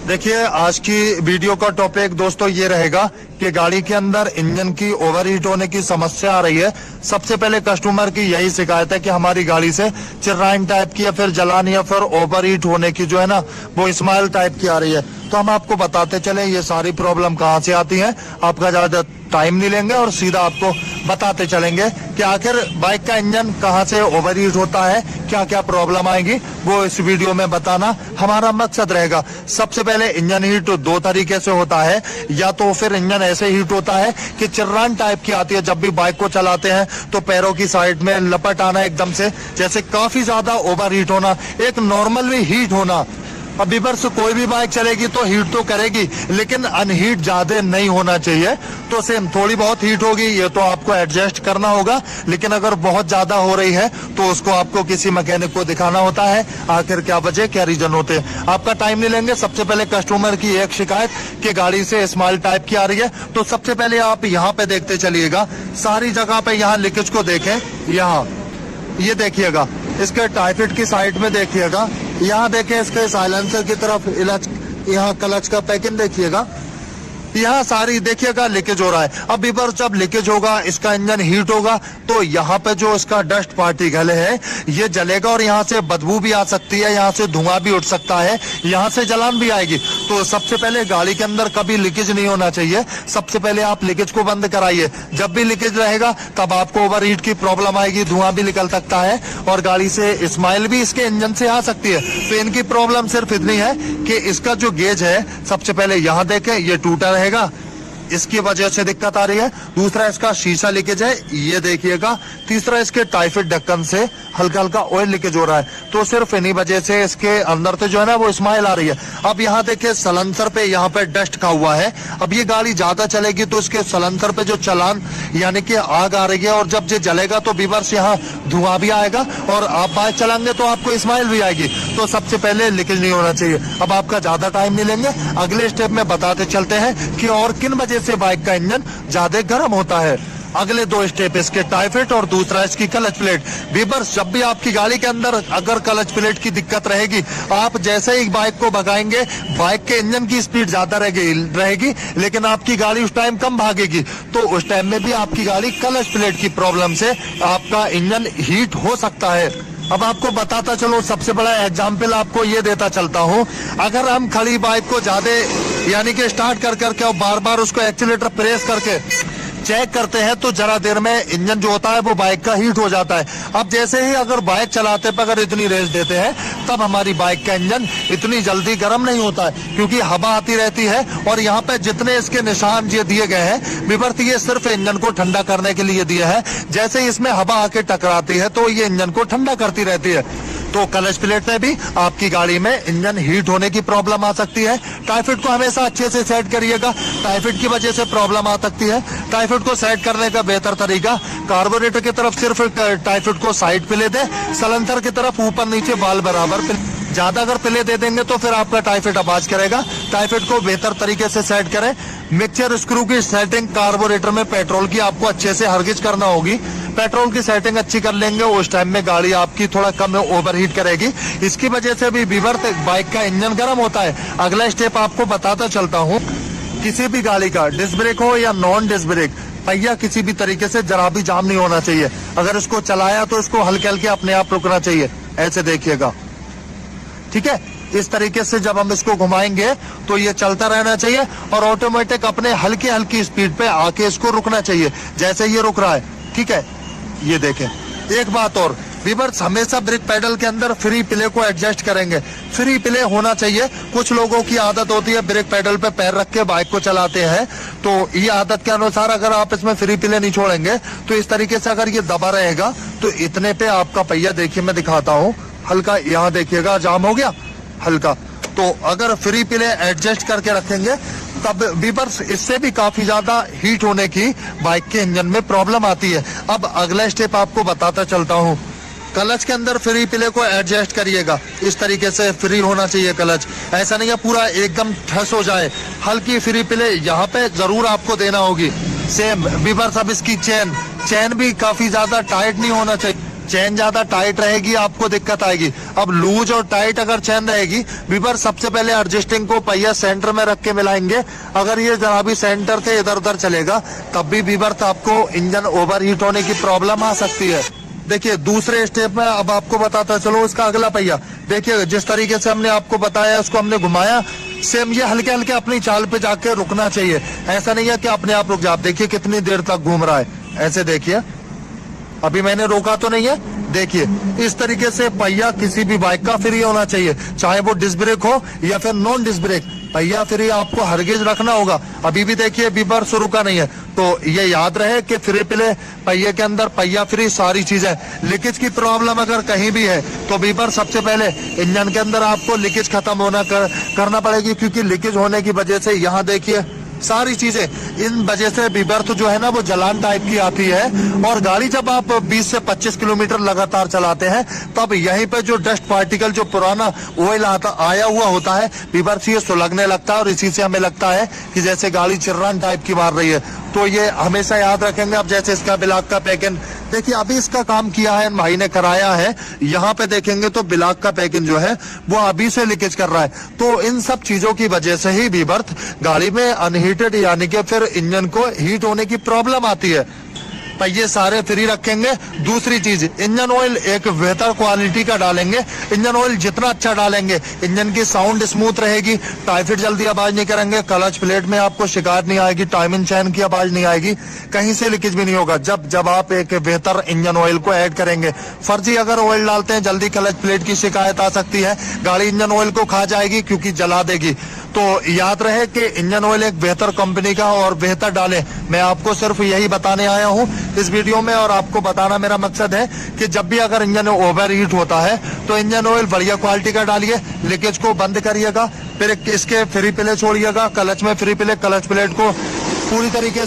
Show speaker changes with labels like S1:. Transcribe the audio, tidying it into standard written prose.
S1: देखिए, आज की वीडियो का टॉपिक दोस्तों ये रहेगा कि गाड़ी के अंदर इंजन की ओवरहीट होने की समस्या आ रही है। सबसे पहले कस्टमर की यही शिकायत है कि हमारी गाड़ी से चिर्राइन टाइप की या फिर जलान या फिर ओवरहीट होने की जो है ना वो स्माइल टाइप की आ रही है। तो हम आपको बताते चले ये सारी प्रॉब्लम कहाँ से आती है। आपका ज्यादा टाइम नहीं लेंगे और सीधा आपको बताते चलेंगे कि आखिर बाइक का इंजन कहाँ से ओवरहीट होता है, क्या क्या प्रॉब्लम आएगी, वो इस वीडियो में बताना हमारा मकसद रहेगा। सबसे पहले इंजन हीट दो तरीके से होता है, या तो फिर इंजन ऐसे हीट होता है कि चिर्रान टाइप की आती है। जब भी बाइक को चलाते हैं तो पैरों की साइड में लपट आना एकदम से, जैसे काफी ज्यादा ओवरहीट होना, एक नॉर्मल भी हीट होना। अब व्यूअर्स, कोई भी बाइक चलेगी तो हीट तो करेगी, लेकिन अनहीट ज्यादा नहीं होना चाहिए। तो सेम थोड़ी बहुत हीट होगी, ये तो आपको एडजस्ट करना होगा, लेकिन अगर बहुत ज्यादा हो रही है तो उसको आपको किसी मैकेनिक को दिखाना होता है, आखिर क्या वजह क्या रीजन होते हैं। आपका टाइम नहीं लेंगे। सबसे पहले कस्टमर की एक शिकायत कि गाड़ी से स्माइल टाइप की आ रही है। तो सबसे पहले आप यहाँ पे देखते चलिएगा, सारी जगह पे यहाँ लीकेज को देखें। यहाँ ये देखिएगा, इसके टाइफिट की साइड में देखिएगा, यहाँ देखें इसके साइलेंसर की तरफ, यहाँ क्लच का पैकिंग देखिएगा, यहाँ सारी देखिएगा लीकेज हो रहा है। अब व्यूअर्स, जब लीकेज होगा, इसका इंजन हीट होगा तो यहाँ पे जो इसका डस्ट पार्टिकल है ये जलेगा और यहाँ से बदबू भी आ सकती है, यहाँ से धुआं भी उठ सकता है, यहाँ से जलान भी आएगी। तो सबसे पहले गाड़ी के अंदर कभी लीकेज नहीं होना चाहिए। सबसे पहले आप लीकेज को बंद कराइए। जब भी लीकेज रहेगा तब आपको ओवरहीट की प्रॉब्लम आएगी, धुआं भी निकल सकता है और गाड़ी से स्माइल भी इसके इंजन से आ सकती है। तो इनकी प्रॉब्लम सिर्फ इतनी है कि इसका जो गेज है, सबसे पहले यहाँ देखें, ये टूटा रहेगा, इसकी वजह से दिक्कत आ रही है। दूसरा, इसका शीशा लीकेज है, ये देखिएगा। तीसरा, इसके टाइफिट ढक्कन से हल्का हल्का ऑयल लीकेज हो रहा है। तो सिर्फ इन्हीं वजह से इसके अंदर से जो है ना वो स्माइल आ रही है। अब यहाँ देखिए, सलेंसर पे यहाँ पे डस्ट का हुआ है। अब ये गाड़ी ज्यादा चलेगी तो इसके सलेंसर पे जो चलान यानी कि आग आ रही है, और जब ये जलेगा तो व्यूअर्स यहाँ धुआं भी आएगा और आप बाइक चलाएंगे तो आपको स्माइल भी आएगी। तो सबसे पहले लीकेज नहीं होना चाहिए। अब आपका ज्यादा टाइम नहीं लेंगे, अगले स्टेप में बताते चलते हैं कि और किन वजह से बाइक का इंजन ज्यादा गर्म होता है। अगले दो स्टेप, इसके टाइफिट और दूसरा इसकी क्लच प्लेट। व्यूअर्स, जब भी आपकी गाड़ी के अंदर अगर क्लच प्लेट की दिक्कत रहेगी, आप जैसे ही बाइक को भगाएंगे, बाइक के इंजन की स्पीड ज्यादा रहेगी लेकिन आपकी गाड़ी उस टाइम कम भागेगी। तो उस टाइम में भी आपकी गाड़ी क्लच प्लेट की प्रॉब्लम से आपका इंजन हीट हो सकता है। अब आपको बताता चलो, सबसे बड़ा एग्जाम्पल आपको ये देता चलता हूँ। अगर हम खड़ी बाइक को ज्यादा यानी कि स्टार्ट कर करके और बार बार उसको एक्सीलेटर प्रेस करके चेक करते हैं तो जरा देर में इंजन जो होता है वो बाइक का हीट हो जाता है। अब जैसे ही अगर बाइक चलाते पर अगर इतनी रेस देते हैं तब हमारी बाइक का इंजन इतनी जल्दी गर्म नहीं होता है, क्योंकि हवा आती रहती है। और यहाँ पे जितने इसके निशान ये दिए गए हैं विवर्त, ये सिर्फ इंजन को ठंडा करने के लिए दिया है। जैसे ही इसमें हवा आके टकराती है तो ये इंजन को ठंडा करती रहती है। तो क्लच प्लेट में भी आपकी गाड़ी में इंजन हीट होने की प्रॉब्लम आ सकती है। टाइफिट को हमेशा अच्छे से सेट करिएगा, टाइफिट की वजह से प्रॉब्लम आ सकती है। टाइफिट को सेट करने का बेहतर तरीका, कार्बोरेटर की तरफ सिर्फ टाइफिट को साइड पे ले दे, सलेंसर की तरफ ऊपर नीचे बाल बराबर। ज्यादा अगर पिले दे देंगे तो फिर आपका टाइफिट आवाज करेगा। टाइफिट को बेहतर तरीके से सेट करें। मिक्सचर स्क्रू की सेटिंग कार्बोरेटर में पेट्रोल की आपको अच्छे से हरगिज करना होगी। पेट्रोल की सेटिंग अच्छी कर लेंगे, उस टाइम में गाड़ी आपकी थोड़ा कम ओवरहीट करेगी। इसकी वजह से भी व्यूअर्स बाइक का इंजन गर्म होता है। अगला स्टेप आपको बताता चलता हूँ। किसी भी गाड़ी का डिस्क ब्रेक हो या नॉन डिस्क ब्रेक, पहिया किसी भी तरीके से जरा भी जाम नहीं होना चाहिए। अगर इसको चलाया तो इसको हल्के हल्के अपने आप रुकना चाहिए। ऐसे देखिएगा, ठीक है। इस तरीके से जब हम इसको घुमाएंगे तो ये चलता रहना चाहिए और ऑटोमेटिक अपने हल्की हल्की स्पीड पे आके इसको रुकना चाहिए, जैसे ये रुक रहा है, ठीक है। ये देखें। एक बात और, व्यूअर्स, हमेशा ब्रेक पेडल के अंदर फ्री प्ले को एडजस्ट करेंगे। फ्री प्ले होना चाहिए। कुछ लोगों की आदत होती है ब्रेक पेडल पे पैर रख के बाइक को चलाते हैं, तो ये आदत के अनुसार अगर आप इसमें फ्री प्ले नहीं छोड़ेंगे तो इस तरीके से अगर ये दबा रहेगा तो इतने पे आपका पहिया, देखिए मैं दिखाता हूँ, हल्का यहाँ देखिएगा जाम हो गया हल्का। तो अगर फ्री प्ले एडजस्ट करके रखेंगे तब व्यूअर्स इससे भी काफी ज्यादा हीट होने की बाइक के इंजन में प्रॉब्लम आती है। अब अगला स्टेप आपको बताता चलता हूँ। क्लच के अंदर फ्री प्ले को एडजस्ट करिएगा। इस तरीके से फ्री होना चाहिए क्लच, ऐसा नहीं है पूरा एकदम ठस हो जाए। हल्की फ्री प्ले यहाँ पे जरूर आपको देना होगी। सेम व्यूअर्स, अब इसकी चेन भी काफी ज्यादा टाइट नहीं होना चाहिए। चेन ज्यादा टाइट रहेगी आपको दिक्कत आएगी। अब लूज और टाइट अगर चेन रहेगी बीबर, सबसे पहले एडजस्टिंग को पहिया सेंटर में रख के मिलाएंगे। अगर ये जरा भी सेंटर से इधर उधर चलेगा तब भी बीबर तो आपको इंजन ओवर हीट होने की प्रॉब्लम आ सकती है। देखिए दूसरे स्टेप में अब आपको बताता चलो इसका अगला पहिया। देखिए जिस तरीके से हमने आपको बताया उसको हमने घुमाया, सेम ये हल्के हल्के अपनी चाल पे जाके रुकना चाहिए। ऐसा नहीं है कि अपने आप रुक जाए। देखिए कितनी देर तक घूम रहा है, ऐसे देखिए, अभी मैंने रोका तो नहीं है। देखिए इस तरीके से पहिया किसी भी बाइक का फ्री होना चाहिए, चाहे वो डिस्क ब्रेक हो या फिर नॉन डिस्क ब्रेक, पहिया फ्री आपको हरगिज रखना होगा। अभी भी देखिए बीबर शुरू का नहीं है, तो ये याद रहे कि फ्री प्ले पहिए के अंदर पहिया फ्री सारी चीजें। लीकेज की प्रॉब्लम अगर कहीं भी है तो बीबर सबसे पहले इंजन के अंदर आपको लीकेज खत्म होना करना पड़ेगी, क्योंकि लीकेज होने की वजह से यहाँ देखिए सारी चीजें, इन वजह से बीबर्थ जो है ना वो जलान टाइप की आती है। और गाड़ी जब आप 20 से 25 किलोमीटर लगातार चलाते हैं तब यहीं पे जो डस्ट पार्टिकल, जो पुराना ऑयल आया हुआ होता है, बीबर्थ ये सुलगने लगता है और इसी से हमें लगता है कि जैसे गाड़ी चिर्रान टाइप की मार रही है। तो ये हमेशा याद रखेंगे। अब जैसे इसका बिलाक का पैकिंग, देखिए अभी इसका काम किया है भाई ने, कराया है। यहाँ पे देखेंगे तो बिलाक का पैकिंग जो है वो अभी से लीकेज कर रहा है। तो इन सब चीजों की वजह से ही बीबर्थ गाड़ी में अनहीटेड यानी कि फिर इंजन को हीट होने की प्रॉब्लम आती है। पहिए सारे फ्री रखेंगे। दूसरी चीज, इंजन ऑयल एक बेहतर क्वालिटी का डालेंगे। इंजन ऑयल जितना अच्छा डालेंगे इंजन की साउंड स्मूथ रहेगी, टाइफिट जल्दी आवाज नहीं करेंगे, क्लच प्लेट में आपको शिकायत नहीं आएगी, टाइमिंग चैन की आवाज नहीं आएगी, कहीं से लीकेज भी नहीं होगा जब आप एक बेहतर इंजन ऑयल को ऐड करेंगे। फर्जी अगर ऑयल डालते हैं जल्दी क्लच प्लेट की शिकायत आ सकती है, गाड़ी इंजन ऑयल को खा जाएगी क्योंकि जला देगी। तो याद रहे कि इंजन ऑयल एक बेहतर कंपनी का और बेहतर डालें। मैं आपको सिर्फ यही बताने आया हूं इस वीडियो में, और आपको बताना मेरा मकसद है कि जब भी अगर इंजन ओवर हीट होता है तो इंजन ऑयल बढ़िया क्वालिटी का डालिए, लीकेज को बंद करिएगा, फिर इसके फ्री प्ले छोड़िएगा, क्लच में फ्री प्ले, क्लच प्लेट को पूरी तरीके से